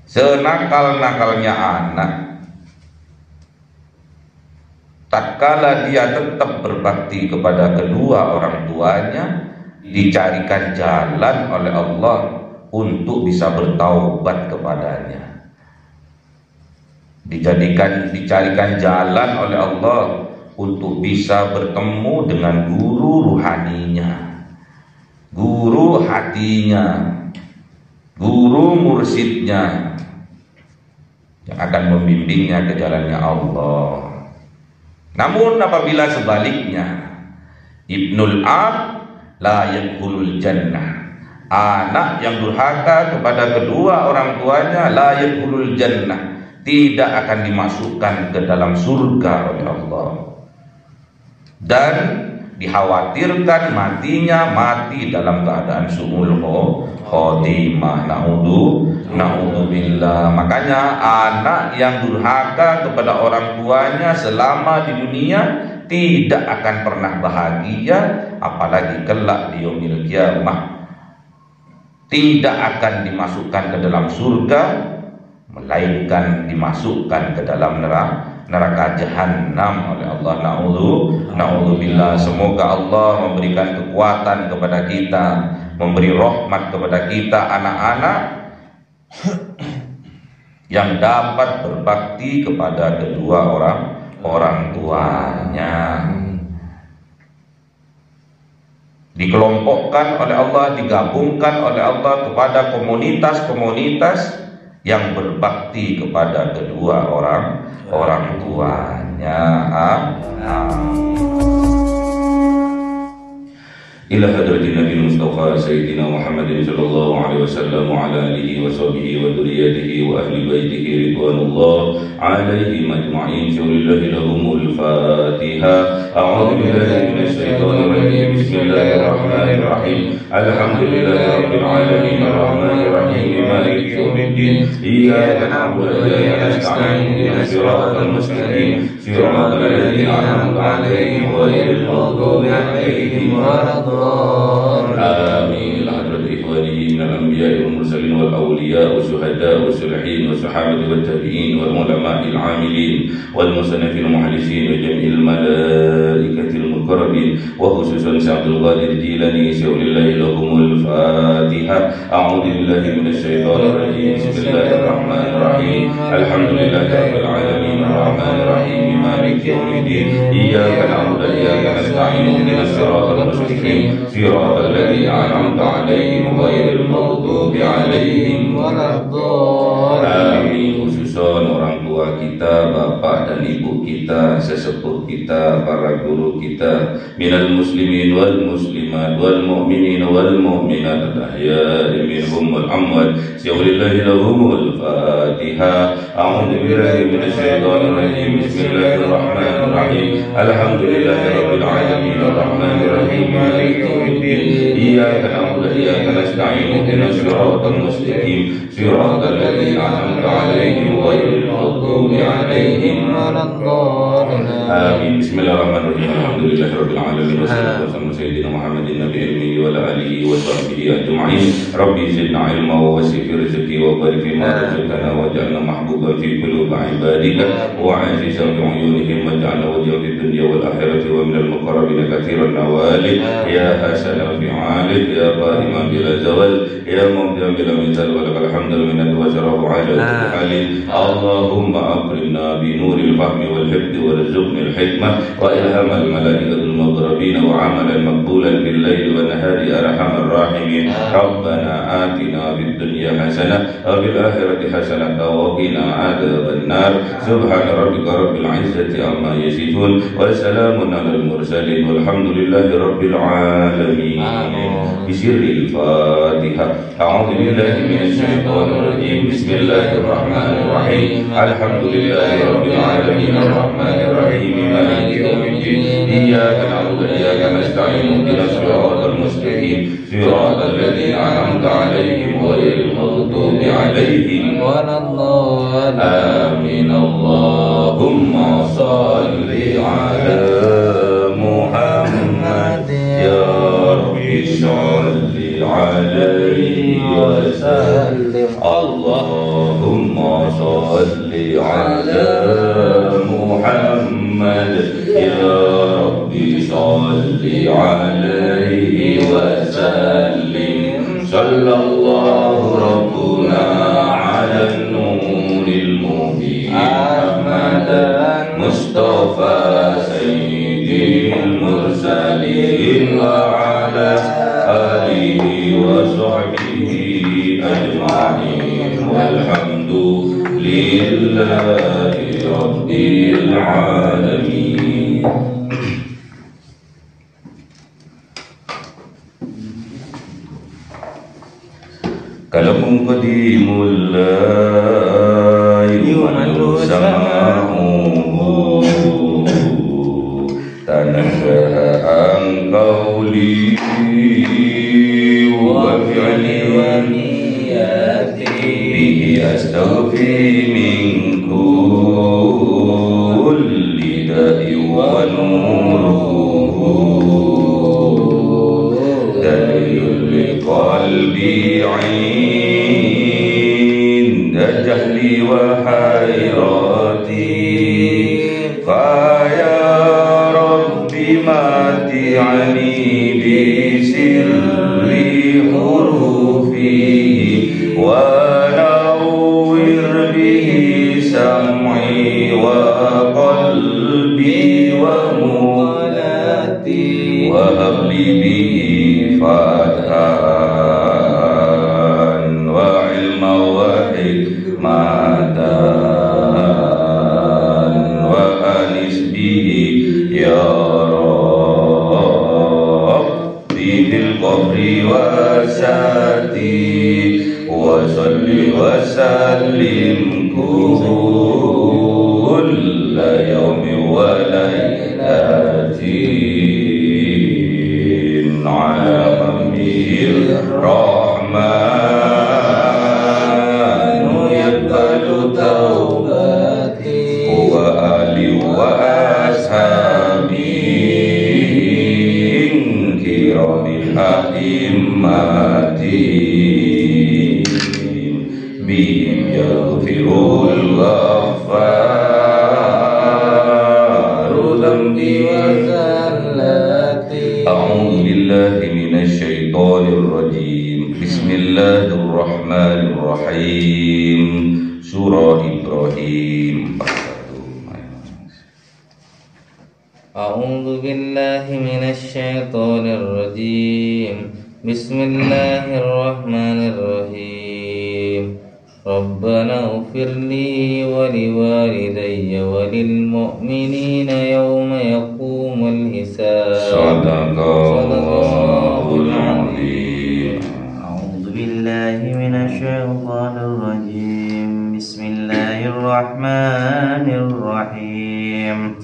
Senakal-nakalnya anak, tatkala dia tetap berbakti kepada kedua orang tuanya, dicarikan jalan oleh Allah untuk bisa bertaubat kepadanya. Dicarikan jalan oleh Allah untuk bisa bertemu dengan guru ruhaninya, guru hatinya, guru mursyidnya yang akan membimbingnya ke jalannya Allah. Namun apabila sebaliknya, ibnul ab la yadkhulul jannah, anak yang durhaka kepada kedua orang tuanya, la yadkhulul jannah, tidak akan dimasukkan ke dalam surga oleh Allah, dan dikhawatirkan matinya mati dalam keadaan su'ul khotimah. Na'udzubillah. Makanya anak yang durhaka kepada orang tuanya selama di dunia tidak akan pernah bahagia, apalagi kelak di yaumil qiyamah tidak akan dimasukkan ke dalam surga, melainkan dimasukkan ke dalam neraka jahanam oleh Allah. Na'udzubillah. Semoga Allah memberikan kekuatan kepada kita, memberi rahmat kepada kita anak-anak yang dapat berbakti kepada kedua orang tuanya. Dikelompokkan oleh Allah, digabungkan oleh Allah kepada komunitas-komunitas yang berbakti kepada kedua orang tuanya. Ila hadratin Nabi Mustafa Sayyidina Muhammadin sallallahu alaihi wasallam wa ala alihi wa sahbihi wa dzurriyyatihi wa ahli baitihi ridwanullah alaihim ajma'in. Syurillahi lahumul Fatiha. A'udzu billahi minasy syaithanir rajim. Bismillahirrahmanirrahim. Alhamdulillahi rabbil alamin arrahmanir rahim maliki yaumiddin. Iyyaka na'budu wa iyyaka nasta'in. Ihdinas siratal mustaqim. Siratal ladzina an'amta 'alaihim ghairil maghdubi 'alaihim waladdallin. آمين. لحضرة إخواني من الأنبياء والمرسلين والأولياء والشهداء والصالحين والصحابة والتابعين والعلماء العاملين والمصنفين المحدثين وجميع الملائكة المقربين وخصوصا عبد القادر الجيلاني شيخ الله لهم الفاتحة. أعوذ بالله من الشيطان الرجيم. بسم الله الرحمن الرحيم. الحمد لله رب العالمين الرحمن الرحيم مالك يوم الدين. إياك نعبد وإياك نستعين. اهدنا الصراط المستقيم صراط الذين أنعمت عليهم غير المغضوب عليهم ولا الضالين. Khususon orang tua kita, bapak dan ibu kita, sesepuh kita, para guru kita, minal muslimin wal muslimat wal mu'minin wal mu'minat al-ahya'i minhum wal amwat. Syaulillahi lahumul Fatiha. A'udzu billahi minasy syaithanir rajim. Bismillahirrahmanirrahim. Alhamdulillahi rabbil alamin arrahmanir rahim maliki yaumiddin. Iyyaka na'budu wa iyyaka nasta'in. Ihdinas siratal mustaqim siratal ladzina an'amta 'alaihim ghairil maghdubi 'alaihim waladdallin. Amin. Bismillahirrahmanirrahim. Alhamdulillahi rabbil alamin wassalatu wassalamu ala sayyidina Muhammadin nabiyil ummi wa ala alihi wa sahbihi ajma'in. Rabbi zidna ilma wa wasi' fi rizqi wa barik fi ma razaqtana waj'alna mahbuban fi qulubi ibadika wa 'azizan fi 'uyunihim waj'alna wajhan fid dunya wal akhirati wa minal muqarrabin katsiran nawali ya hasanan fi 'alih ya qa'iman bila zawal ya mubdi'an bila mithal wa lakal hamdu minad wa syarafu 'ala halin. Allahumma akrimna bi nuril fahmi wal hifdzi warzuqna al hikmah wa ilhamal malaikatil muqarrabin wa 'amalan maqbulan bil laili wan nahari arhamar rahimin. Rabbana atina fid dunya hasanah wa fil akhirati hasanah wa qina adzaban nar. Subhana rabbika rabbil izzati amma yasifun wa salamun alal mursalin walhamdulillahi rabbil alamin. Bisirril Fatihah. A'udzu billahi minasy syaithanir rajim. Bismillahirrahmanirrahim. Alhamdulillahi rabbil alamin arrahmanir rahim maliki yaumiddin. Iyyaka na'budu wa iyyaka nasta'in. Ihdinas siratal mustaqim siratal ladzina an'amta 'alaihim ghairil maghdubi 'alaihim waladdallin. Amin. Allahumma shalli 'ala Muhammad ya rabbi shalli 'alaihi wa sallim. Allah Allahumma sholli ala Muhammad ya Rabbi sholli alaihi wa sallim sallallahu rabbuna ala nuril mubin Ahmadan Mustafa sayyidil mursalin wa ala alihi wa sahbihi ajma'in walhamdulillahi rabbil alamin. Kalamu qadimul la yumallu sama'uhu tanazzaha an qawli wa fi'li wa niyati bihi astaghfi min kulli da'i wa nuruhu dalilul liqalbi jahli wa hayrati fa ya rabbi mati'ani bi sirri hurufi wa nawwir bihi sam'i wa qalbi wa mulati wa habli bihi fathan wa ilma wa hikmatan wa anis bihi ya Rabbi fil qabri wa sati wa salli wa sallim kulla yawmi wa laylatin ala mamir rahman a'immati bihim yaghfirul ghaffaru dhanbi wa zallati. A'udzu billahi minasy syaithanir rajim. Bismillahirrahmanirrahim. Surah Ibrahim. A'udzu billahi minasy syaithanir rajim. Bismillahirrahmanirrahim. Rabbana ighfirli wa liwalidayya wa lil mu'minina yawma yaqumul hisab. Shadaqallahul azim. A'udzu billahi minasy syaithanir rajim. Bismillahirrahmanirrahim.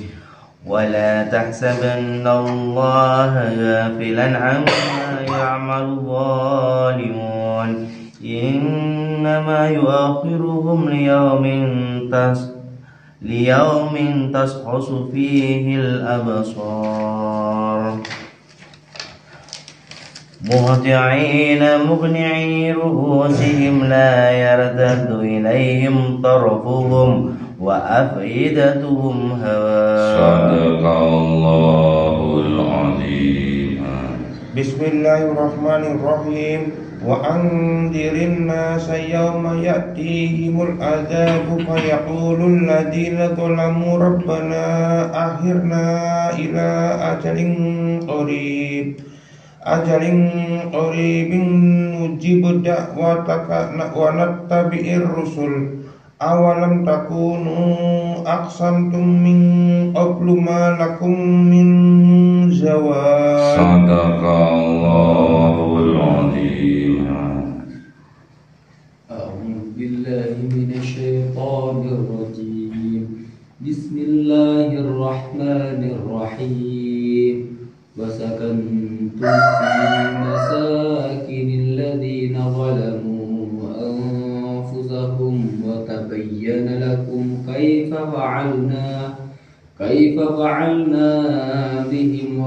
ولا تحسبن الله غافلا عما يعمل الظالمون إنما يؤخرهم ليوم تشخص فيه الأبصار مهطعين مقنعي رؤوسهم لا يرتد إليهم طرفهم وأفئدتهم هواء. Sadaqallahul azim. Bismillahirrahmanirrahim. Wa andirin nasa yawma ya'tihimul adzabu fayaqulul ladzina zalamu rabbana akhirna ila ajalin qaribin nujib da'wataka wa nattabi'ir rusul awalam takunu aqsamtum min qablu ma lakum min zawal. Sadaqallahul azim. A'udzu billahi minasy syaithanir rajim. Bismillahirrahmanirrahim. Wa sakantum fi masakinil ladzina zalamu وتبين لكم كيف فعلنا بهم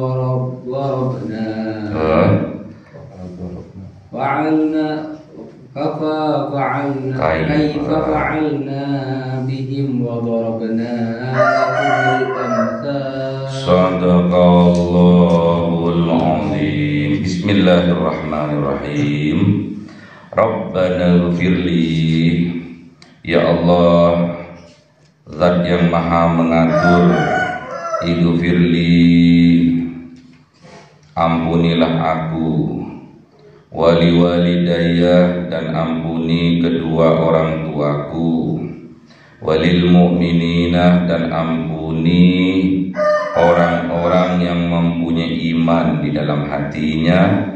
كيف فعلنا بهم وضربنا لهم الأمثال. Sadaqallahul azim. Bismillahirrahmanirrahim. Rabbana ighfirli. Ya Allah, Zat yang maha mengatur, ighfirli, ampunilah aku, wali walidayya, dan ampuni kedua orang tuaku, walil mu'minina, dan ampuni orang-orang yang mempunyai iman di dalam hatinya,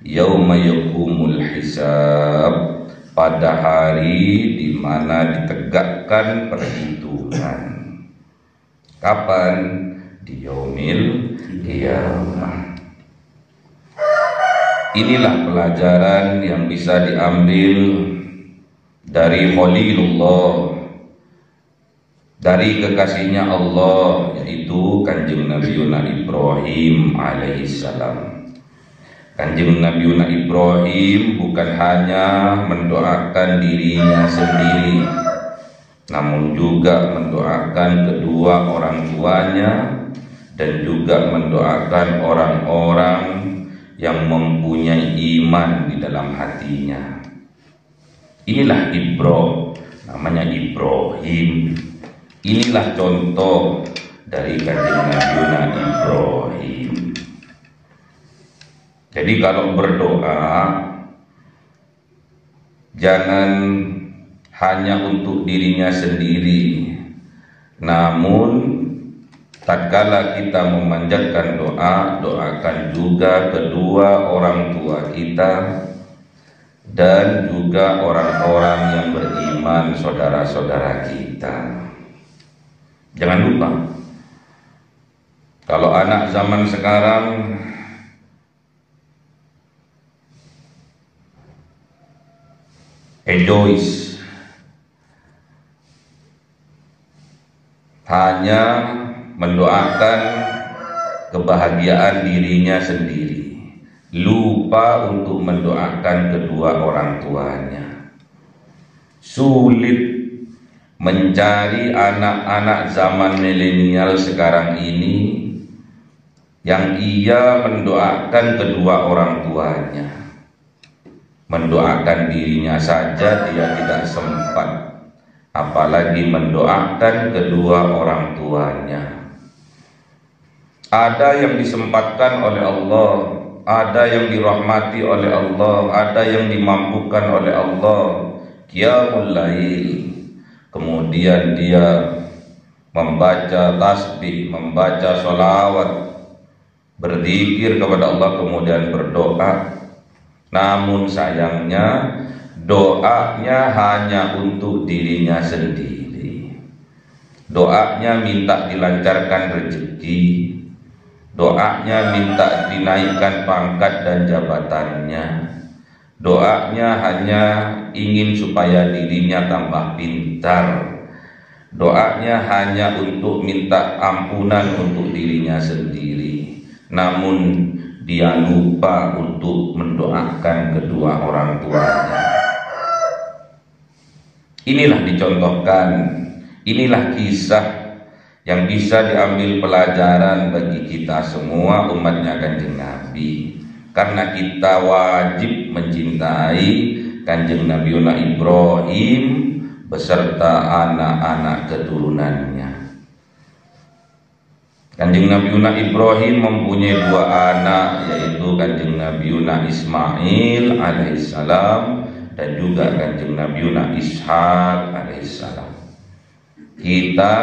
yauma yakumul hisab, pada hari di mana ditegakkan perhitungan. Kapan? Di yaumil qiyamah. Inilah pelajaran yang bisa diambil dari Khalilullah, dari kekasihnya Allah, yaitu Kanjeng Nabiuna Ibrahim alaihissalam. Kanjeng Nabiuna Ibrahim bukan hanya mendoakan dirinya sendiri, namun juga mendoakan kedua orang tuanya dan juga mendoakan orang-orang yang mempunyai iman di dalam hatinya. Inilah namanya Ibrahim. Inilah contoh dari Kanjeng Nabiuna Ibrahim. Jadi kalau berdoa, jangan hanya untuk dirinya sendiri, namun tatkala kita memanjatkan doa, doakan juga kedua orang tua kita dan juga orang-orang yang beriman, saudara-saudara kita. Jangan lupa, kalau anak zaman sekarang egois, hanya mendoakan kebahagiaan dirinya sendiri, lupa untuk mendoakan kedua orang tuanya. Sulit mencari anak-anak zaman milenial sekarang ini yang ia mendoakan kedua orang tuanya. Mendoakan dirinya saja dia tidak sempat, apalagi mendoakan kedua orang tuanya. Ada yang disempatkan oleh Allah, ada yang dirahmati oleh Allah, ada yang dimampukan oleh Allah, qiyamul lail, kemudian dia membaca tasbih, membaca sholawat, berzikir kepada Allah, kemudian berdoa. Namun sayangnya doanya hanya untuk dirinya sendiri. Doanya minta dilancarkan rezeki, doanya minta dinaikkan pangkat dan jabatannya, doanya hanya ingin supaya dirinya tambah pintar, doanya hanya untuk minta ampunan untuk dirinya sendiri. Namun dia lupa untuk mendoakan kedua orang tuanya. Inilah dicontohkan, inilah kisah yang bisa diambil pelajaran bagi kita semua umatnya Kanjeng Nabi. Karena kita wajib mencintai Kanjeng Nabiuna Ibrahim beserta anak-anak keturunannya. Kanjeng Nabiuna Ibrahim mempunyai dua anak, yaitu Kanjeng Nabiuna Ismail alaihissalam dan juga Kanjeng Nabiuna Ishaq alaihissalam. Kita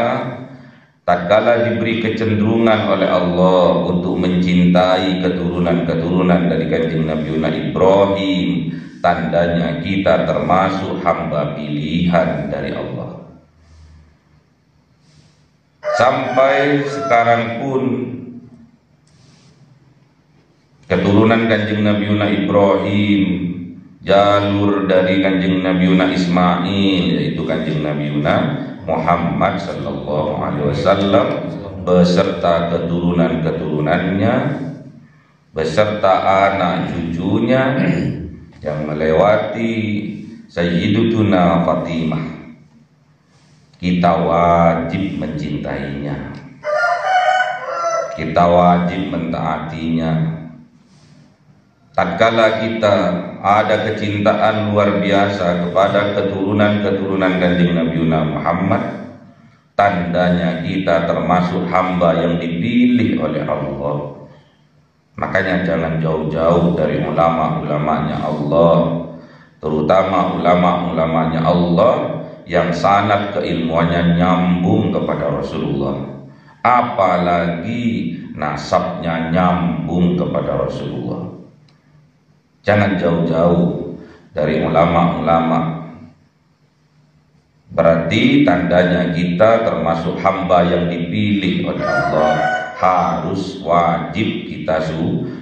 tatkala diberi kecenderungan oleh Allah untuk mencintai keturunan-keturunan dari Kanjeng Nabiuna Ibrahim, tandanya kita termasuk hamba pilihan dari Allah. Sampai sekarang pun keturunan Kanjeng Nabiuna Ibrahim, jalur dari Kanjeng Nabiuna Ismail, yaitu Kanjeng Nabiuna Muhammad sallallahu alaihi wasallam beserta keturunan-keturunannya, beserta anak cucunya yang melewati Sayyidatuna Fatimah. Kita wajib mencintainya, kita wajib mentaatinya. Tatkala kita ada kecintaan luar biasa kepada keturunan-keturunan Kanjeng Nabi Muhammad, tandanya kita termasuk hamba yang dipilih oleh Allah. Makanya jangan jauh-jauh dari ulama-ulamanya Allah, terutama ulama-ulamanya Allah yang sanad keilmuannya nyambung kepada Rasulullah, apalagi nasabnya nyambung kepada Rasulullah. Jangan jauh-jauh dari ulama-ulama. Berarti tandanya kita termasuk hamba yang dipilih oleh Allah, harus wajib kita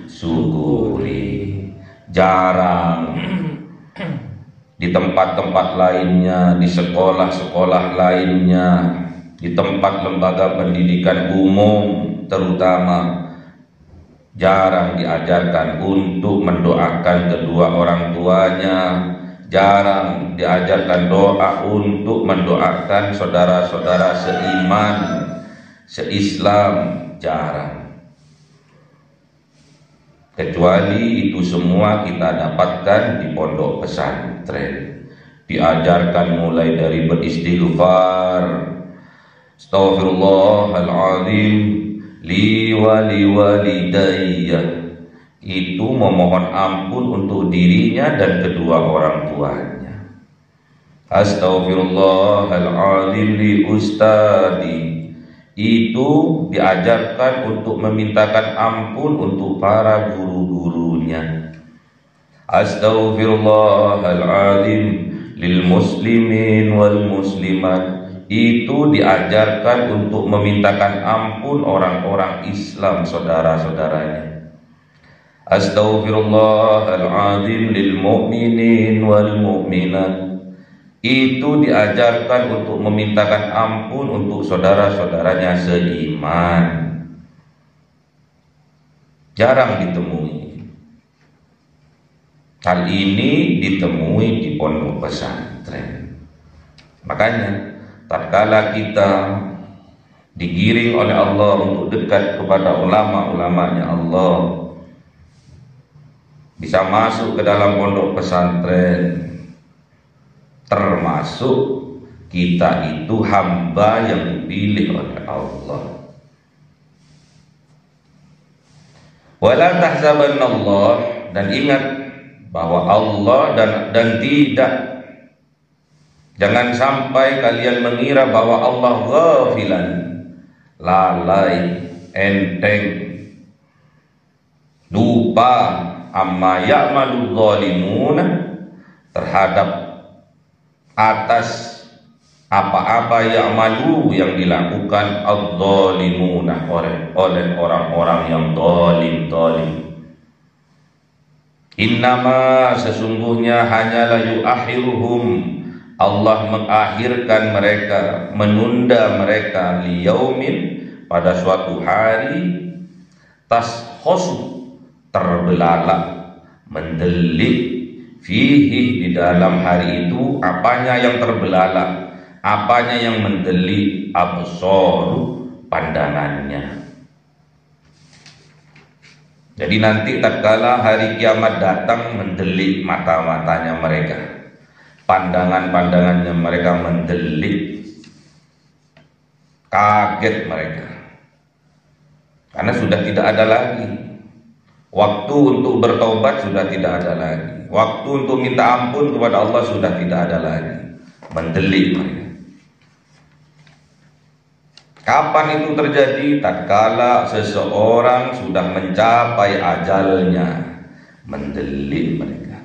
syukuri. Jarang di tempat-tempat lainnya, di sekolah-sekolah lainnya, di tempat lembaga pendidikan umum terutama, jarang diajarkan untuk mendoakan kedua orang tuanya, jarang diajarkan doa untuk mendoakan saudara-saudara seiman, seislam, jarang. Kecuali itu semua kita dapatkan di pondok pesantren. Diajarkan mulai dari beristighfar, astaghfirullahaladzim li wali walidayya, itu memohon ampun untuk dirinya dan kedua orang tuanya. Astaghfirullahaladzim li ustadi, itu diajarkan untuk memintakan ampun untuk para guru-gurunya. Astaghfirullahaladzim lil muslimin wal muslimat, itu diajarkan untuk memintakan ampun orang-orang Islam saudara-saudaranya. Astaghfirullahaladzim lil mu'minin wal mu'minat, itu diajarkan untuk memintakan ampun untuk saudara-saudaranya seiman. Jarang ditemui. Hal ini ditemui di pondok pesantren. Makanya tatkala kita digiring oleh Allah untuk dekat kepada ulama-ulamanya Allah, bisa masuk ke dalam pondok pesantren, termasuk kita itu hamba yang dipilih oleh Allah. Wala tahzabannallah, dan ingat bahwa Allah dan tidak, jangan sampai kalian mengira bahwa Allah ghafilan, lalai, enteng, lupa amma ya'malu zalimuna, terhadap atas apa-apa ya'malu yang dilakukan adz-zalimuna oleh orang-orang yang zalim. Innama, sesungguhnya, hanyalah yu'akhiruhum, Allah mengakhirkan mereka, menunda mereka, liyaumin, pada suatu hari, tashkhasu, terbelalak, mendelik, fihi, di dalam hari itu, apanya yang terbelalak, apanya yang mendelik, absaru, pandangannya. Jadi nanti tatkala hari kiamat datang, mendelik mata-matanya mereka, pandangan-pandangannya mereka mendelik, kaget mereka, karena sudah tidak ada lagi waktu untuk bertobat, sudah tidak ada lagi waktu untuk minta ampun kepada Allah, sudah tidak ada lagi, mendelik mereka. Kapan itu terjadi? Tatkala seseorang sudah mencapai ajalnya, mendelik mereka,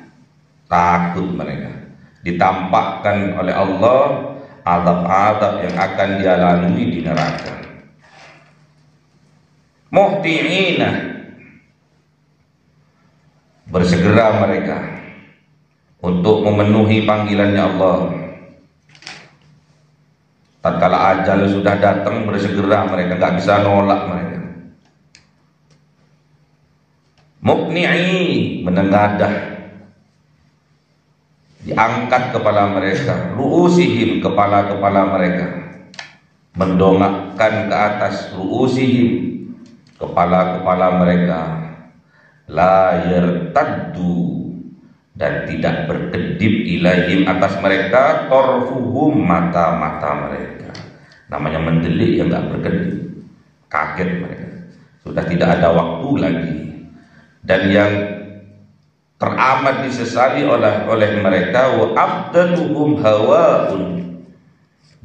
takut mereka, ditampakkan oleh Allah azab-azab yang akan dia lalui di neraka. Muhti'ina, bersegera mereka untuk memenuhi panggilannya Allah. Tatkala ajal sudah datang, bersegera mereka, nggak bisa nolak mereka. Mukni'i, menengadah, diangkat kepala mereka, ru'usihim, kepala-kepala mereka, mendongakkan ke atas, ru'usihim, kepala-kepala mereka, la yartaddu, dan tidak berkedip ilaihim atas mereka, torfuhum, mata-mata mereka. Namanya mendelik yang gak berkedip, kaget mereka, sudah tidak ada waktu lagi. Dan yang teramat disesali oleh mereka, wa abdaluhum hawaun,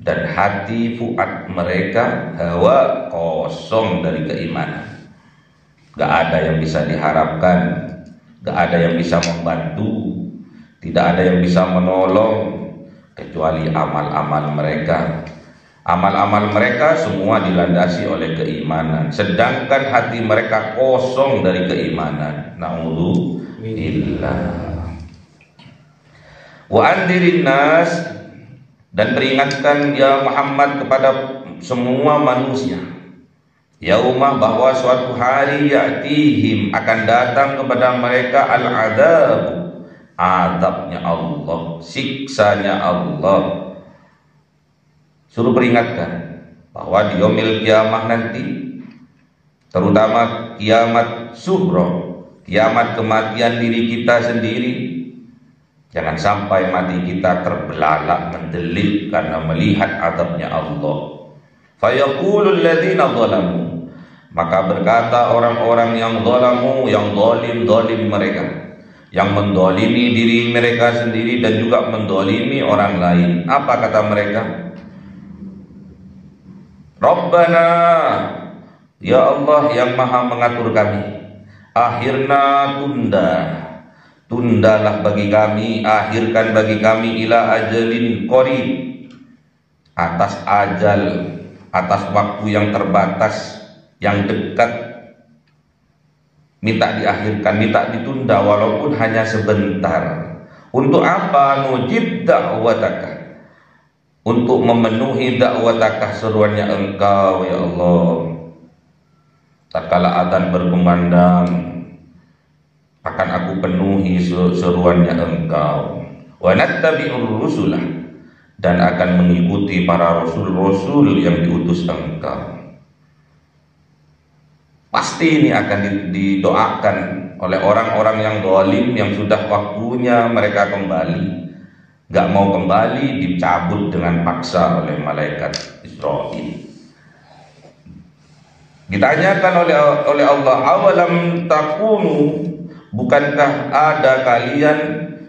dan hati fuad mereka hawa, kosong dari keimanan. Gak ada yang bisa diharapkan, gak ada yang bisa membantu, tidak ada yang bisa menolong kecuali amal-amal mereka. Amal-amal mereka semua dilandasi oleh keimanan, sedangkan hati mereka kosong dari keimanan. Na'udzubillah. Wa andirin nas, dan peringatkan ya Muhammad kepada semua manusia, yaumah, bahwa suatu hari ya'tihim, akan datang kepada mereka al-adab, azabnya Allah, siksanya Allah. Suruh peringatkan bahwa di yaumil kiamah nanti, terutama kiamat sughra, kiamat kematian diri kita sendiri, jangan sampai mati kita terbelalak mendelik karena melihat azabnya Allah. Fayaqulul ladzina zalamu, maka berkata orang-orang yang zalamu, yang zalim mereka, yang mendolimi diri mereka sendiri dan juga mendolimi orang lain. Apa kata mereka? Rabbana, ya Allah yang maha mengatur kami, akhirna, tundalah bagi kami, akhirkan bagi kami, ila ajalin qarib, atas ajal, atas waktu yang terbatas, yang dekat, minta diakhirkan, minta ditunda walaupun hanya sebentar. Untuk apa? Nujib da'wataka, untuk memenuhi dakwataka, seruannya Engkau ya Allah. Tatkala adzan berkumandang, akan aku penuhi seruannya Engkau. Wa nattabi'ur rusulah, dan akan mengikuti para rasul-rasul yang diutus Engkau. Pasti ini akan didoakan oleh orang-orang yang zalim, yang sudah waktunya mereka kembali, gak mau kembali, dicabut dengan paksa oleh malaikat Israel. Ditanyakan oleh Allah, awalam takunu, bukankah ada kalian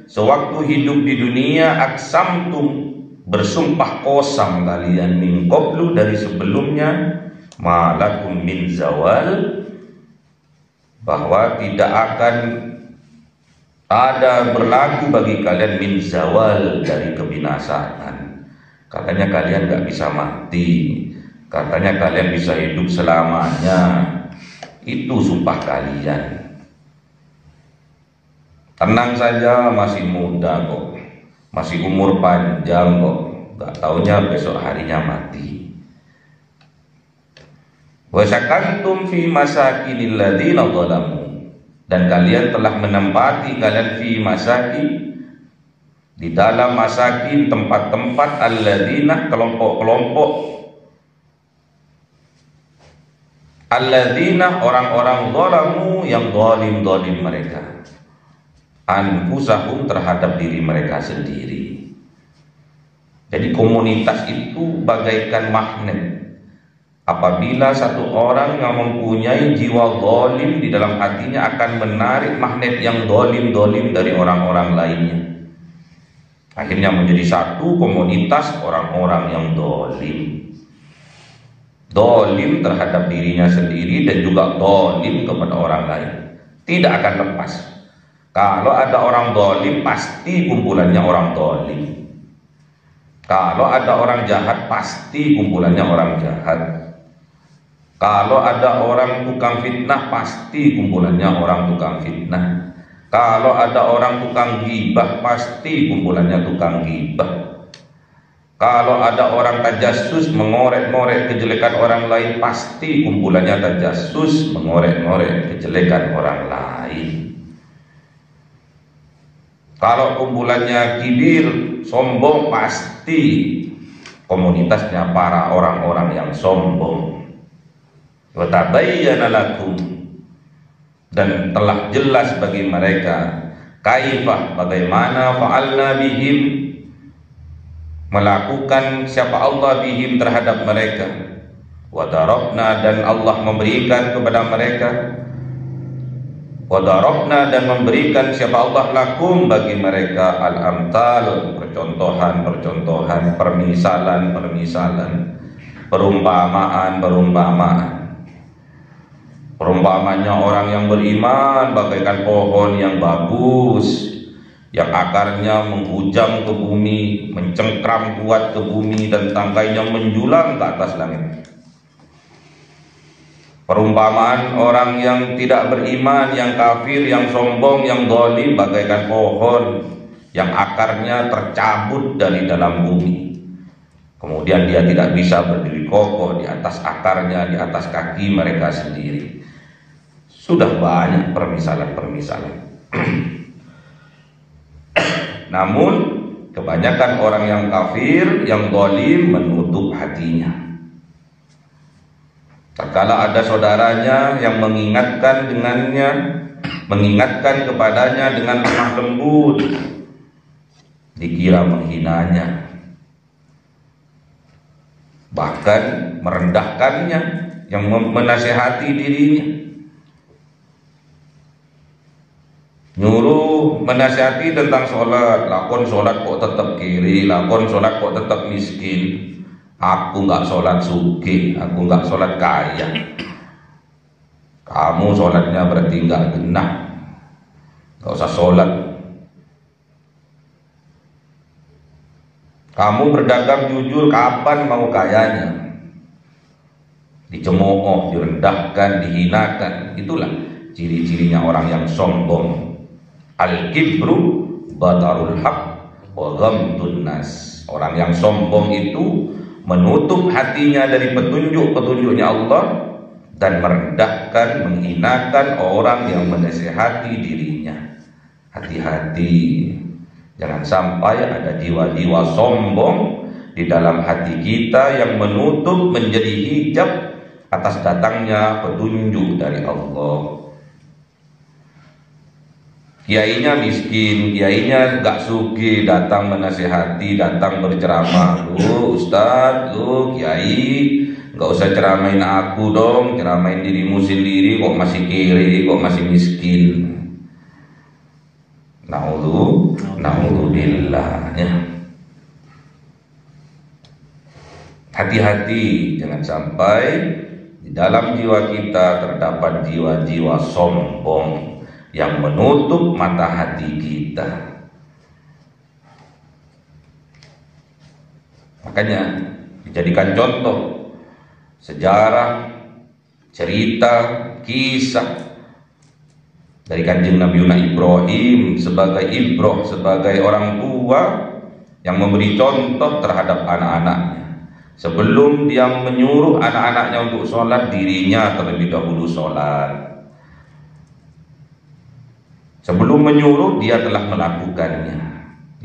sewaktu hidup di dunia, aksamtum, bersumpah kosam kalian, min qablu, dari sebelumnya, malakum min zawal, bahwa tidak akan ada berlaku bagi kalian min zawal, dari kebinasaan. Katanya kalian gak bisa mati, katanya kalian bisa hidup selamanya. Itu sumpah kalian. Tenang saja, masih muda kok, masih umur panjang kok, gak taunya besok harinya mati. Wa sakantum fi masakinil ladzina zalamu, dan kalian telah menempati, kalian fi masakin, di dalam masakin, tempat-tempat, alladzina, kelompok-kelompok, alladzina, orang-orang zalamu, yang zalim mereka, anfusahum, terhadap diri mereka sendiri. Jadi komunitas itu bagaikan magnet. Apabila satu orang yang mempunyai jiwa zalim di dalam hatinya, akan menarik magnet yang zalim dari orang-orang lainnya. Akhirnya menjadi satu komunitas orang-orang yang zalim terhadap dirinya sendiri dan juga zalim kepada orang lain. Tidak akan lepas. Kalau ada orang zalim, pasti kumpulannya orang zalim. Kalau ada orang jahat, pasti kumpulannya orang jahat. Kalau ada orang tukang fitnah, pasti kumpulannya orang tukang fitnah. Kalau ada orang tukang ghibah, pasti kumpulannya tukang ghibah. Kalau ada orang tajassus, mengorek-ngorek kejelekan orang lain, pasti kumpulannya tajassus, mengorek-ngorek kejelekan orang lain. Kalau kumpulannya kibir, sombong, pasti komunitasnya para orang-orang yang sombong. Wa tabayyana lakum, dan telah jelas bagi mereka kaifah, bagaimana fa'alna bihim, melakukan siapa Allah bihim terhadap mereka. Wa darabna, dan Allah memberikan kepada mereka, wa darabna, dan memberikan siapa Allah lakum bagi mereka al-amthal, percontohan-percontohan, permisalan-permisalan, perumpamaan-perumpamaan. Perumpamannya orang yang beriman bagaikan pohon yang bagus, yang akarnya menghujam ke bumi, mencengkram kuat ke bumi, dan tangkainya menjulang ke atas langit. Perumpamaan orang yang tidak beriman, yang kafir, yang sombong, yang zalim bagaikan pohon yang akarnya tercabut dari dalam bumi. Kemudian dia tidak bisa berdiri kokoh di atas akarnya, di atas kaki mereka sendiri. Sudah banyak permisalan-permisalan. Namun kebanyakan orang yang kafir, yang zalim menutup hatinya. Tatkala ada saudaranya yang mengingatkan dengannya, mengingatkan kepadanya dengan lemah lembut, dikira menghinanya, bahkan merendahkannya, yang menasihati dirinya, nyuruh menasihati tentang sholat, lakon sholat kok tetap kiri, lakon sholat kok tetap miskin. Aku nggak sholat sugih, aku nggak sholat kaya. Kamu sholatnya berarti nggak genah, nggak usah sholat. Kamu berdagang jujur, kapan mau kayanya? Dicemooh, direndahkan, dihinakan. Itulah ciri-cirinya orang yang sombong. Al-kibru batarul haq wa ghamdun nas. Orang yang sombong itu menutup hatinya dari petunjuk-petunjuknya Allah dan merendahkan, menghinakan orang yang menasihati dirinya. Hati-hati, jangan sampai ada jiwa-jiwa sombong di dalam hati kita yang menutup, menjadi hijab atas datangnya petunjuk dari Allah. Kiainya miskin, kiainya gak sugih, datang menasihati, datang berceramah. Lu Ustadz, lu kiai, gak usah ceramain aku dong, ceramain dirimu sendiri, kok masih kiri, kok masih miskin. Na'udzubillah, ya. Hati-hati, jangan sampai di dalam jiwa kita terdapat jiwa-jiwa sombong yang menutup mata hati kita. Makanya dijadikan contoh sejarah, cerita, kisah dari Kanjeng Nabi Ibrahim sebagai ibroh, sebagai orang tua yang memberi contoh terhadap anak-anaknya. Sebelum dia menyuruh anak-anaknya untuk sholat, dirinya terlebih dahulu sholat. Sebelum menyuruh, dia telah melakukannya.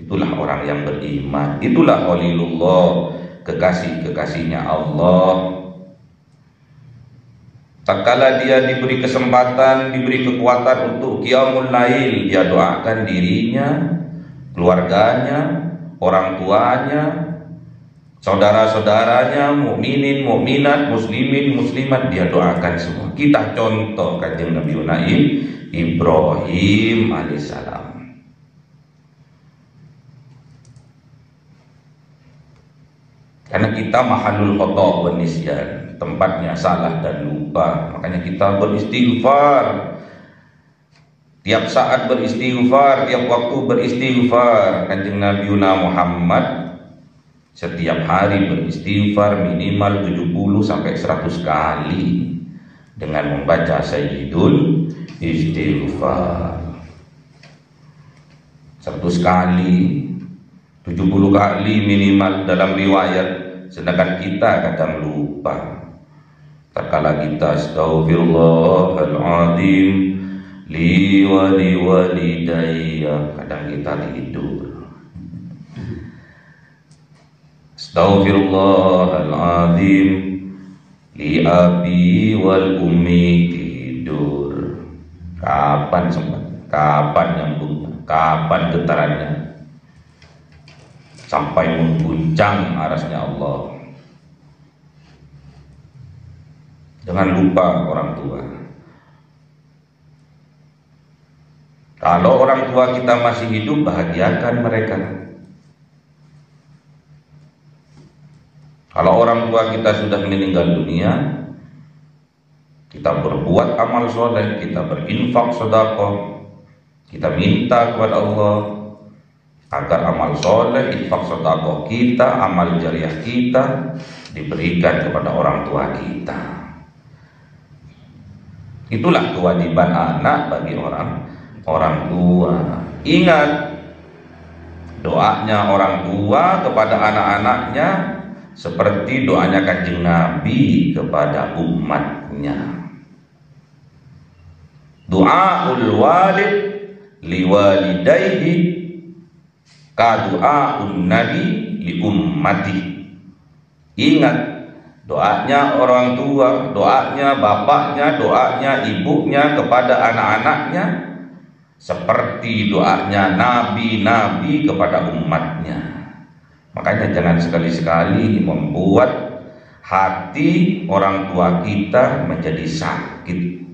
Itulah orang yang beriman. Itulah Khalilullah, kekasih-kekasihnya Allah. Tatkala dia diberi kesempatan, diberi kekuatan untuk qiyamul lail, dia doakan dirinya, keluarganya, orang tuanya, saudara-saudaranya, mukminin, mukminat, muslimin, muslimat, dia doakan semua. Kita contoh Kanjeng Nabi Ibrahim alaihissalam. Karena kita mahalul khata' wa nisyan, tempatnya salah dan lupa. Makanya kita beristighfar. Tiap saat beristighfar, tiap waktu beristighfar. Kanjeng Nabi Muhammad setiap hari beristighfar minimal 70 sampai 100 kali dengan membaca Sayyidul Istighfar. 100 kali, 70 kali minimal dalam riwayat, sedangkan kita kadang lupa. Tatkala kita astaghfirullahaladzim li wali walidayya. Kadang kita tidur. Astaghfirullahaladzim li abi wal ummi. Tidur. Kapan sempat? Kapan nyambungnya? Kapan getarannya? Sampai mengguncang arasnya Allah. Jangan lupa orang tua. Kalau orang tua kita masih hidup, bahagiakan mereka. Kalau orang tua kita sudah meninggal dunia, kita berbuat amal soleh, kita berinfak sedekah, kita minta kepada Allah agar amal soleh, infak sedekah kita, amal jariah kita diberikan kepada orang tua kita. Itulah kewajiban anak bagi orang tua. Ingat, doanya orang tua kepada anak-anaknya seperti doanya Kanjeng Nabi kepada umatnya. Doaul walid liwalidayhi ka doaun nabi li ummati. Ingat, doanya orang tua, doanya bapaknya, doanya ibunya kepada anak-anaknya seperti doanya nabi-nabi kepada umatnya. Makanya jangan sekali-sekali membuat hati orang tua kita menjadi sakit.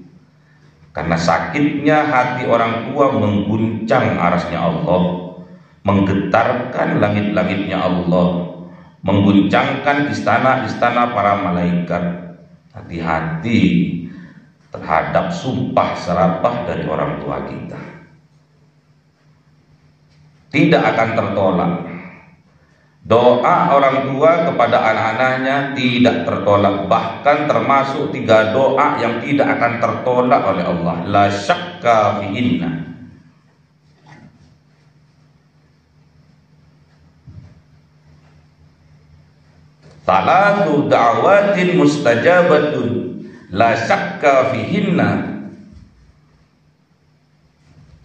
Karena sakitnya hati orang tua mengguncang arasnya Allah, menggetarkan langit-langitnya Allah, mengguncangkan istana-istana para malaikat. Hati-hati terhadap sumpah serapah dari orang tua kita. Tidak akan tertolak. Doa orang tua kepada anak-anaknya tidak tertolak. Bahkan termasuk 3 doa yang tidak akan tertolak oleh Allah. La syakka fihinna. Talatu da'watin mustajabatun la syakka fihinna.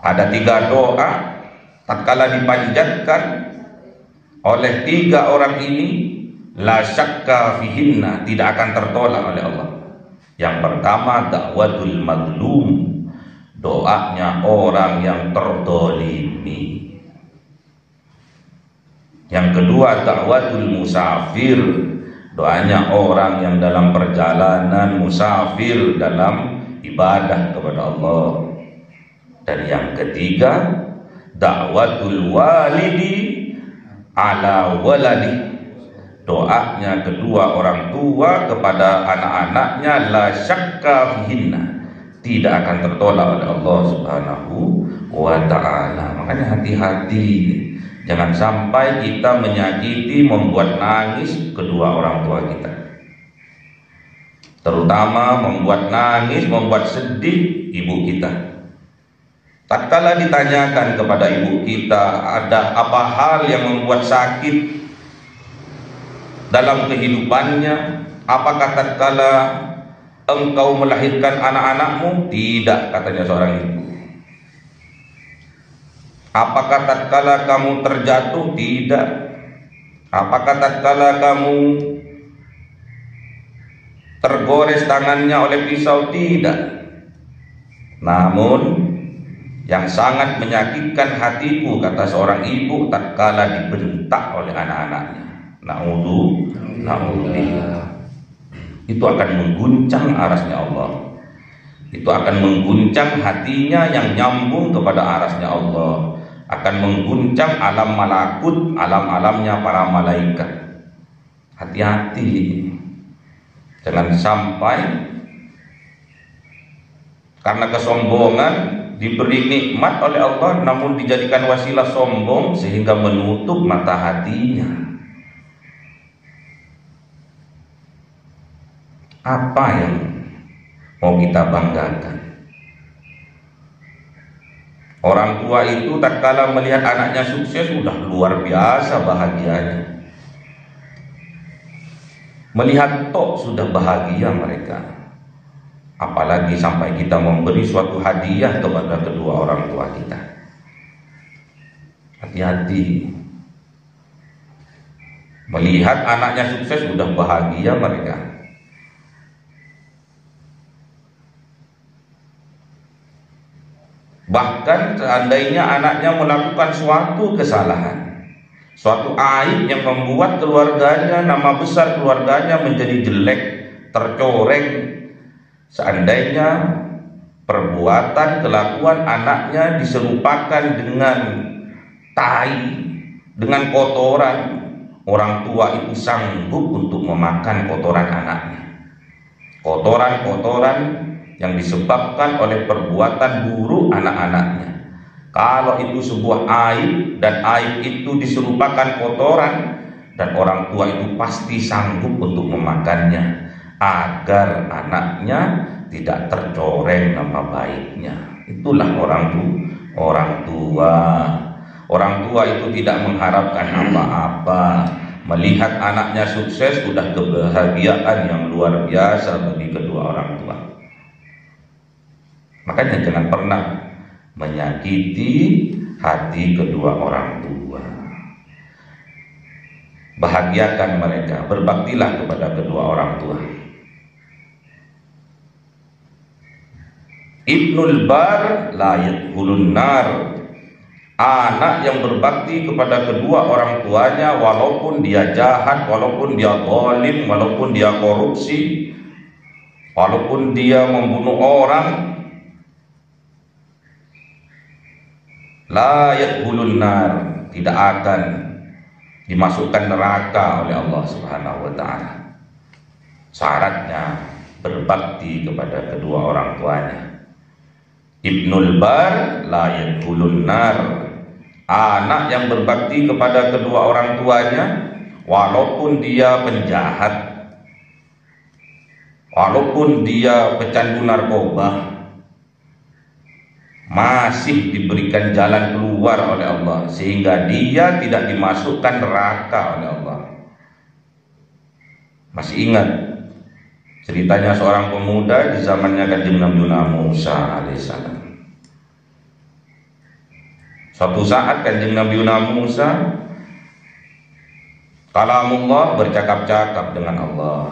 Ada 3 doa tatkala dipanjatkan oleh 3 orang ini, la syakka fihinna, tidak akan tertolak oleh Allah. Yang pertama, da'watul mazlum, doanya orang yang terdolimi. Yang kedua, da'watul musafir, doanya orang yang dalam perjalanan musafir dalam ibadah kepada Allah. Dan yang ketiga, da'watul walidi ala waladi, doanya kedua orang tua kepada anak-anaknya, la syakka fihinna, tidak akan tertolak oleh Allah Subhanahu wa ta'ala. Makanya hati-hati, jangan sampai kita menyakiti, membuat nangis kedua orang tua kita. Terutama membuat nangis, membuat sedih ibu kita. Tatkala ditanyakan kepada ibu kita, ada apa hal yang membuat sakit dalam kehidupannya? Apakah tatkala engkau melahirkan anak-anakmu? Tidak, katanya seorang ibu. Apakah tatkala kamu terjatuh? Tidak. Apakah tatkala kamu tergores tangannya oleh pisau? Tidak. Namun yang sangat menyakitkan hatiku, kata seorang ibu, tatkala dibentak oleh anak-anaknya. Na'udzubillah. Itu akan mengguncang arasnya Allah. Itu akan mengguncang hatinya yang nyambung kepada arasnya Allah. Akan mengguncang alam malakut, alam-alamnya para malaikat. Hati-hati. Jangan sampai karena kesombongan diberi nikmat oleh Allah namun dijadikan wasilah sombong sehingga menutup mata hatinya. Apa yang mau kita banggakan? Orang tua itu tatkala melihat anaknya sukses sudah luar biasa bahagianya. Melihat tok sudah bahagia mereka. apalagi sampai kita memberi suatu hadiah kepada kedua orang tua kita. Hati-hati. Melihat anaknya sukses sudah bahagia mereka. Bahkan seandainya anaknya melakukan suatu kesalahan, suatu aib yang membuat keluarganya, nama besar keluarganya menjadi jelek, tercoreng, seandainya perbuatan kelakuan anaknya diserupakan dengan tai, dengan kotoran, orang tua itu sanggup untuk memakan kotoran anaknya. Kotoran-kotoran yang disebabkan oleh perbuatan buruk anak-anaknya. Kalau itu sebuah aib dan aib itu diserupakan kotoran, dan orang tua itu pasti sanggup untuk memakannya agar anaknya tidak tercoreng nama baiknya. Itulah orang tua. Orang tua itu tidak mengharapkan apa-apa. Melihat anaknya sukses sudah kebahagiaan yang luar biasa bagi kedua orang tua. Makanya jangan pernah menyakiti hati kedua orang tua. Bahagiakan mereka, berbaktilah kepada kedua orang tua. Ibnul bar la yadkhulun nar. Anak yang berbakti kepada kedua orang tuanya, walaupun dia jahat, walaupun dia zalim, walaupun dia korupsi, walaupun dia membunuh orang, la yadkhulun nar, tidak akan dimasukkan neraka oleh Allah Subhanahu wa taala. Syaratnya berbakti kepada kedua orang tuanya. Ibnul bar la yadkhulun nar. Anak yang berbakti kepada kedua orang tuanya, walaupun dia penjahat, walaupun dia pecandu narkoba, masih diberikan jalan keluar oleh Allah, sehingga dia tidak dimasukkan neraka oleh Allah. Masih ingat ceritanya seorang pemuda di zamannya Kanjeng Nabi Musa alaihissalam. Suatu saat Kanjeng Nabi Musa kalamullah, bercakap-cakap dengan Allah.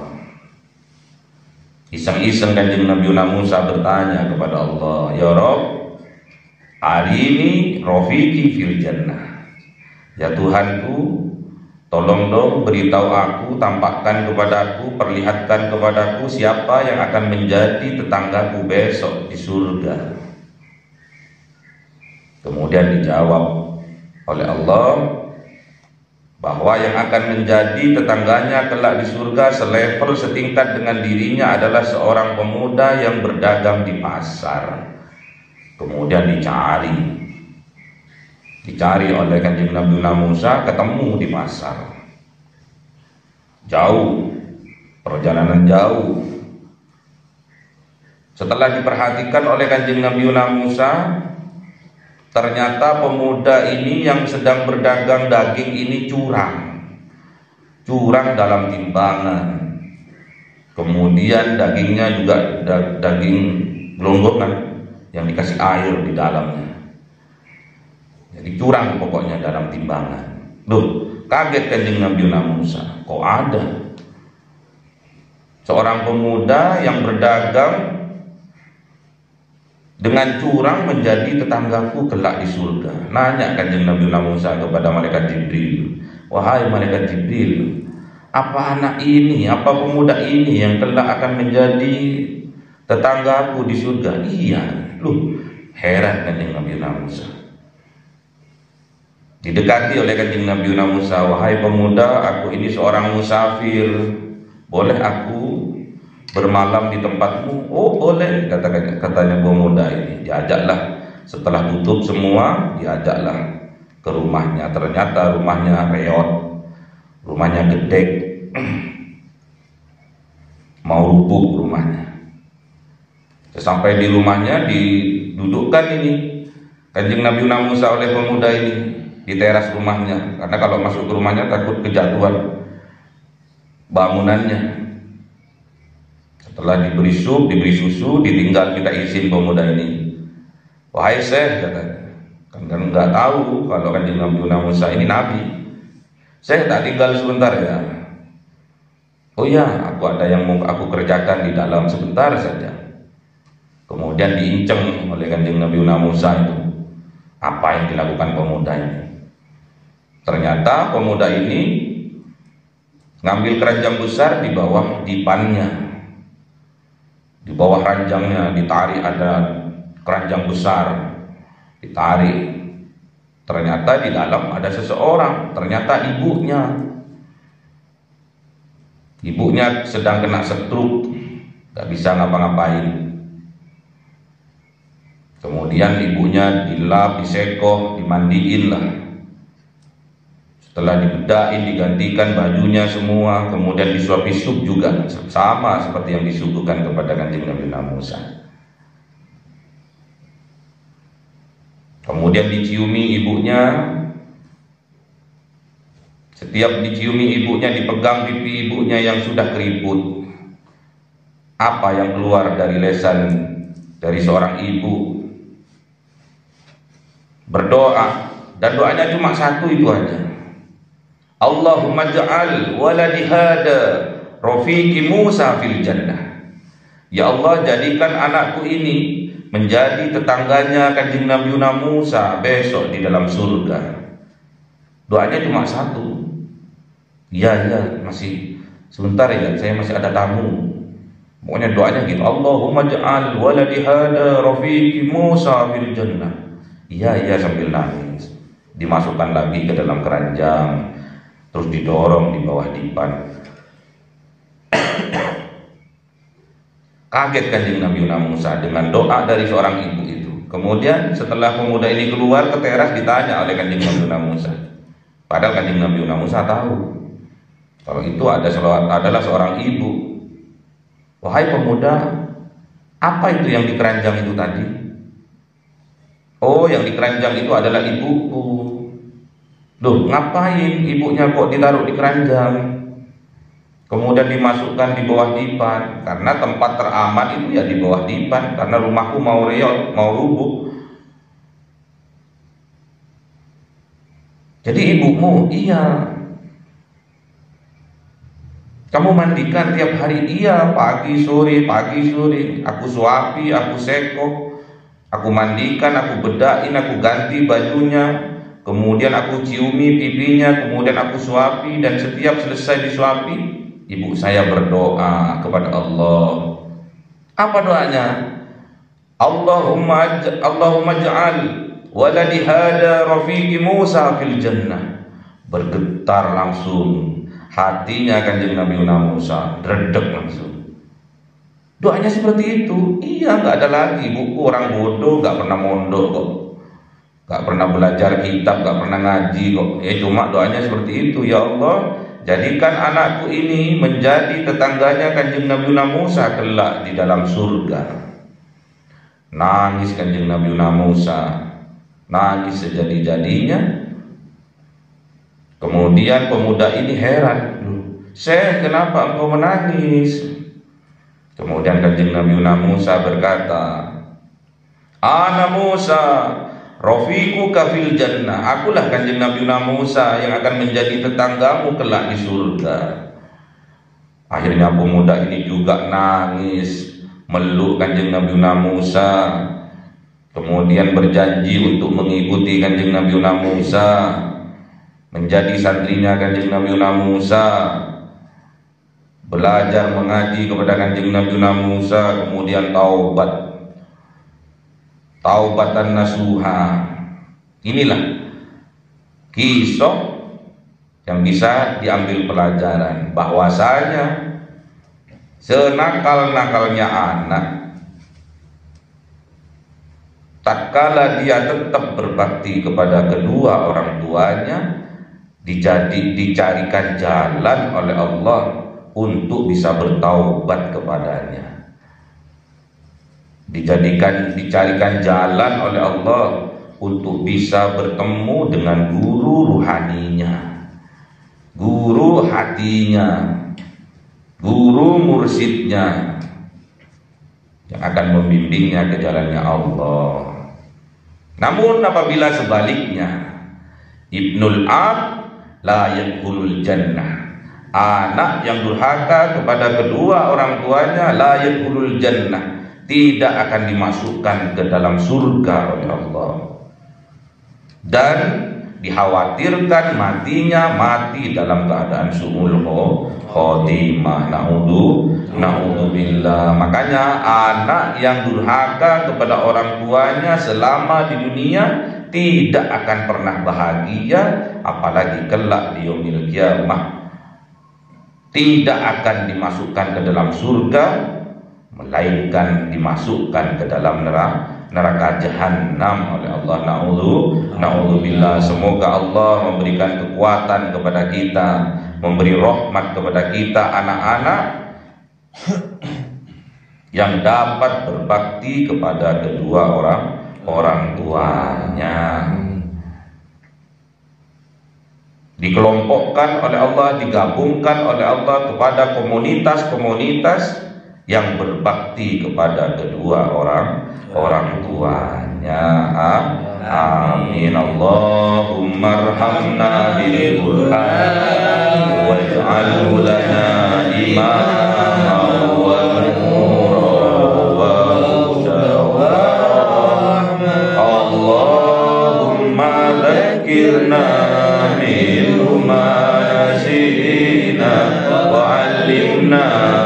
Iseng-iseng Kanjeng Nabi Musa bertanya kepada Allah, ya Rabb, arini rofiki fil jannah. Ya Tuhanku, tolong dong beritahu aku, tampakkan kepadaku, perlihatkan kepadaku siapa yang akan menjadi tetanggaku besok di surga. Kemudian dijawab oleh Allah bahwa yang akan menjadi tetangganya kelak di surga selevel setingkat dengan dirinya adalah seorang pemuda yang berdagang di pasar. Kemudian dicari oleh Kanjeng Nabi Musa, ketemu di pasar. Jauh, perjalanan jauh. Setelah diperhatikan oleh Kanjeng Nabi Musa, ternyata pemuda ini yang sedang berdagang daging ini curang dalam timbangan. Kemudian dagingnya juga daging gelonggongan yang dikasih air di dalamnya. Jadi curang pokoknya dalam timbangan. Loh, kaget Kanjeng Nabi Musa, kok ada seorang pemuda yang berdagang dengan curang menjadi tetanggaku kelak di surga. Nanya Kanjeng Nabi Musa kepada malaikat Jibril, wahai malaikat Jibril, apa anak ini, apa pemuda ini yang kelak akan menjadi tetanggaku di surga? Iya. Loh, heran Kanjeng Nabi Musa. Didekati oleh Kanjeng Nabi Musa, wahai pemuda, aku ini seorang musafir, boleh aku bermalam di tempatmu? Oh boleh, katanya pemuda ini. Diajaklah, setelah tutup semua, diajaklah ke rumahnya. Ternyata rumahnya reot, rumahnya gedek, mau rubuh rumahnya. Sesampai di rumahnya, didudukkan ini Kanjeng Nabi Musa oleh pemuda ini di teras rumahnya, karena kalau masuk ke rumahnya takut kejatuhan bangunannya. Setelah diberi sup, diberi susu, ditinggal minta izin pemuda ini. Wahai Syekh, katanya, kan nggak tahu kalau Kanjeng Nabi Musa ini nabi. Syekh, tak tinggal sebentar ya. Oh ya, aku ada yang mau aku kerjakan di dalam, sebentar saja. Kemudian diinceng oleh Kanjeng Nabi Musa itu apa yang dilakukan pemuda ini. Ternyata pemuda ini ngambil keranjang besar di bawah dipannya, di bawah ranjangnya ditarik, ada keranjang besar ditarik. Ternyata di dalam ada seseorang, ternyata ibunya. Ibunya sedang kena stroke, gak bisa ngapa-ngapain. Kemudian ibunya dilap, disekoh, dimandiin lah. Setelah dibedain, digantikan bajunya semua, kemudian disuapi sup juga, sama seperti yang disuguhkan kepada Kanjeng Nabi Musa. Kemudian diciumi ibunya. Setiap diciumi ibunya, dipegang pipi ibunya yang sudah keriput. Apa yang keluar dari lesan dari seorang ibu? Berdoa, dan doanya cuma satu itu aja. Allahumma ja'al waladi hada rafiqi Musa fil jannah. Ya Allah, jadikan anakku ini menjadi tetangganya Kanjeng Nabi Musa besok di dalam surga. Doanya cuma satu. Ya, masih sebentar ya, saya masih ada tamu. Pokoknya doanya gitu, Allahumma ja'al waladi hada rafiqi Musa fil jannah. Iya sambil nangis. Dimasukkan lagi ke dalam keranjang, terus didorong di bawah dipan. Kaget Kanjeng Nabi Musa dengan doa dari seorang ibu itu. Kemudian setelah pemuda ini keluar ke teras, ditanya oleh Kanjeng Nabi Musa. Padahal Kanjeng Nabi Musa tahu kalau itu adalah seorang ibu. Wahai pemuda, apa itu yang di keranjang itu tadi? Oh, yang di keranjang itu adalah ibuku. Loh, ngapain ibunya kok ditaruh di keranjang? Kemudian dimasukkan di bawah dipan. Karena tempat teraman itu ya di bawah dipan. Karena rumahku mau reot, mau rubuh. Jadi ibumu, iya. Kamu mandikan tiap hari? Iya, pagi sore. Aku suapi, aku sekok, aku mandikan, aku bedain, aku ganti bajunya. Kemudian aku ciumi pipinya, kemudian aku suapi, dan setiap selesai disuapi, ibu saya berdoa kepada Allah. Apa doanya? Allahumma ja'al waladi hada rafiqi Musa fil jannah. Bergetar langsung hatinya Kanjeng Nabi Musa, dredeg langsung. Doanya seperti itu. Iya, nggak ada lagi. Buku orang bodoh, nggak pernah mondok kok, nggak pernah belajar kitab, nggak pernah ngaji kok. Cuma doanya seperti itu. Ya Allah, jadikan anakku ini menjadi tetangganya Kanjeng Nabi Musa kelak di dalam surga. Nangis Kanjeng Nabi Musa, nangis sejadi-jadinya. Kemudian pemuda ini heran, Syekh, kenapa engkau menangis? Kemudian Kanjeng Nabi Musa berkata, Ana Musa rafiquka fil jannah. Akulah Kanjeng Nabi Musa yang akan menjadi tetanggamu kelak di surga. Akhirnya pemuda ini juga nangis, meluk Kanjeng Nabi Musa. Kemudian berjanji untuk mengikuti Kanjeng Nabi Musa, menjadi santrinya Kanjeng Nabi Musa, belajar mengaji kepada Kanjeng Nabi Musa, kemudian taubatan nasuha. Inilah kisah yang bisa diambil pelajaran bahwasanya senakal-nakalnya anak, tatkala dia tetap berbakti kepada kedua orang tuanya, dicarikan jalan oleh Allah untuk bisa bertaubat kepadanya. Dicarikan jalan oleh Allah untuk bisa bertemu dengan guru ruhaninya, guru hatinya, guru mursyidnya, yang akan membimbingnya ke jalannya Allah. Namun apabila sebaliknya, ibnul ab la yadkhulul jannah, anak yang durhaka kepada kedua orang tuanya, la yadkhulul jannah, tidak akan dimasukkan ke dalam surga oleh Allah. Dan dikhawatirkan matinya mati dalam keadaan su'ul khotimah. Na'udzubillah. Makanya anak yang durhaka kepada orang tuanya selama di dunia tidak akan pernah bahagia, apalagi kelak di yaumil qiyamah tidak akan dimasukkan ke dalam surga, melainkan dimasukkan ke dalam neraka jahanam oleh Allah. Na'udzubillah. Semoga Allah memberikan kekuatan kepada kita, memberi rahmat kepada kita anak-anak yang dapat berbakti kepada kedua orang tuanya. Dikelompokkan oleh Allah, digabungkan oleh Allah kepada komunitas-komunitas yang berbakti kepada kedua orang tuanya. Amin. Allahumma arhamna bil Qur'an waj'alhu lana imaman wa nuran wa hudan wa rahmah. Allahumma dzakkirna minhu ma nasina wa 'allimna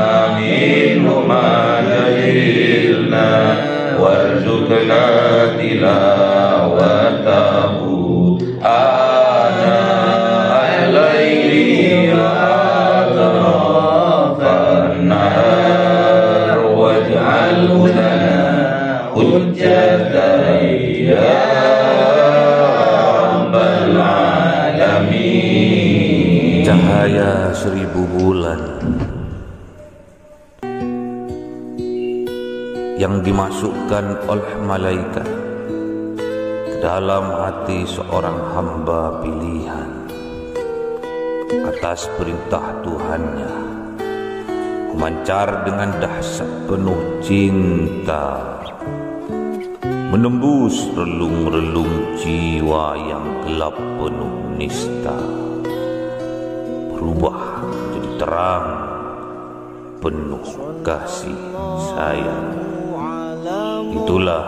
warzuqna tilawatahu ana al-laili wa atrafan nahar waj'alhu lana hujjatan ya rabbal alamin. Cahaya 1000 bulan yang dimasukkan oleh malaikat ke dalam hati seorang hamba pilihan atas perintah Tuhannya, memancar dengan dahsyat penuh cinta, menembus relung-relung jiwa yang gelap penuh nista, berubah menjadi terang penuh kasih sayang. Itulah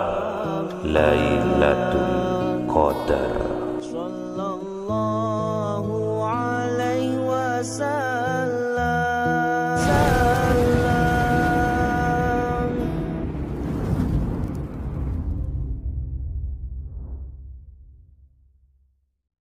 Lailatul Qadar.